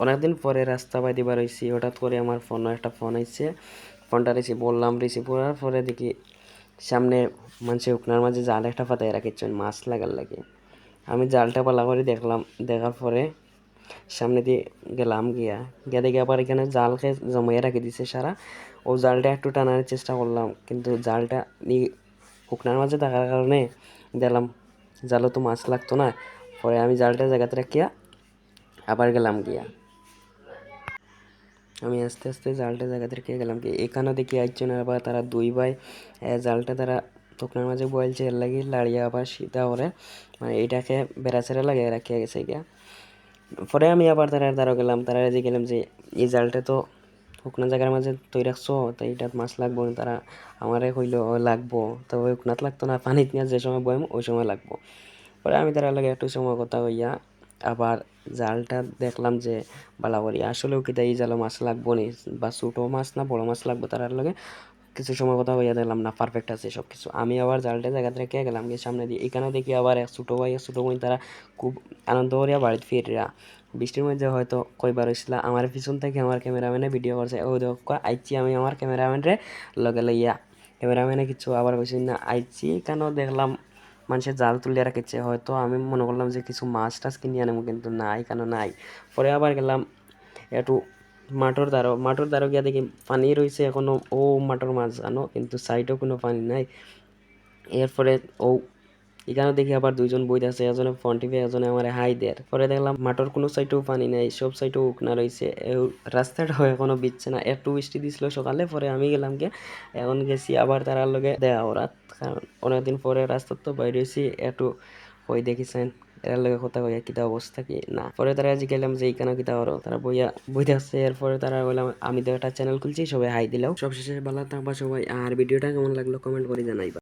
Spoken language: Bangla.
অনেকদিন পরে রাস্তা বাই দিবার হয়েছি, হঠাৎ করে আমার একটা ফোন আইছে। ফোনটা রিসিভ বললাম, রিসিভ করার পরে দেখি সামনে মানুষের উকনার মাঝে জাল একটা পাতায় রাখিচ্ছেন মাছ লাগার লাগে। আমি জালটা পালা করে দেখলাম, দেখার পরে সামনে দিয়ে গেলাম, গিয়া দেখি আবার এখানে জালকে জমাইয়া রাখি দিছে সারা। ও জালটা একটু টানার চেষ্টা করলাম, কিন্তু জালটা উকনার মাঝে থাকার কারণে দেখলাম জালও তো মাছ লাগতো না। পরে আমি জালটা জায়গাতে রাখিয়া আবার গেলাম গিয়া, আমি আস্তে আস্তে জালটা জায়গা থেকে গেলাম কি এখানেও দেখি একজন আবার তারা দুই ভাই জালটা তারা তখনের মাঝে বলছে এর লাগি লাড়িয়া আবার সিধা করে মানে এটাকে বেড়া ছেড়ে লাগিয়ে রাখিয়া গেছে গিয়া। পরে আমি আবার তারা গেলাম, তারা যে গেলাম যে এই জালটা তো শুকনা জায়গার মাঝে তৈরি রাখছো, তো এইটাত মাছ লাগবো না। তারা আমারে কইল লাগবো, তবে শুকনাত লাগতো না, পানিত নিয়ে যে সময় বয়ম ওই সময় লাগবো। পরে আমি তারা লাগে একটু সময় কথা হইয়া আবার জালটা দেখলাম যে বালাবরি আসলেও কি এই জালে মাছ লাগবো নি, বা ছোটো মাছ না বড় মাছ লাগবো। তার লগে কিছু সময় কথা হইয়া দেখলাম না পারফেক্ট আছে সব কিছু। আমি আবার জালটা জায়গা রেখে গেলাম গিয়ে সামনে দিয়ে, এখানে দেখি আবার এক ছোটো ভাই ছোটো বোন তারা খুব আনন্দ করিয়া বাড়িতে ফিরিয়া। বৃষ্টির মধ্যে হয়তো কইবার হয়েছিল, আমার পিছন থেকে আমার ক্যামেরাম্যানে ভিডিও করছে, ও দেখো আইছি আমি আমার ক্যামেরাম্যানরে লগে লইয়া। ক্যামেরাম্যানে কিছু আবার কইছি না আইছি, কেন দেখলাম মানুষের জাল তুলিয়া রাখিচ্ছে, হয়তো আমি মনে করলাম যে কিছু মাছ টাছ কিনে আনবো, কিন্তু নাই, কেন নাই। পরে আবার গেলাম একটু মাঠের দ্বারও গিয়া দেখি পানি রয়েছে এখনো, ও মাঠের মাছ জানো, কিন্তু সাইডেও কোনো পানি নাই। এরপরে ও এখানে দেখি আবার দুইজন বইতে আছে, এজনে ফোন টিপে এজনে আমার হাই দেয়। পরে দেখলাম মাঠের কোনো সাইডেও পানি নাই, সব সাইডেও উকনা রয়েছে। রাস্তাটাও এখনো বিচ্ছে না, একটু বৃষ্টি দিছিল সকালে। পরে আমি গেলাম গিয়ে এখন গেছি আবার তারার লগে দেয়া ওরা, কারণ অনেকদিন পরে রাস্তার তো বাইরে হয়েছি একটু কই দেখিছেন এর লগে কথা কইয়া কিতা অবস্থা কি না। পরে তারা গেলাম যে এইখানে কিতা করো, তারা বইতে আসছে। এরপরে তারা বললাম আমি তো একটা চ্যানেল খুলছি, সবাই হাই দিলাম। সবশেষে ভালো থাকবা সবাই, আর ভিডিওটা কেমন লাগলো কমেন্ট করে জানাইবা।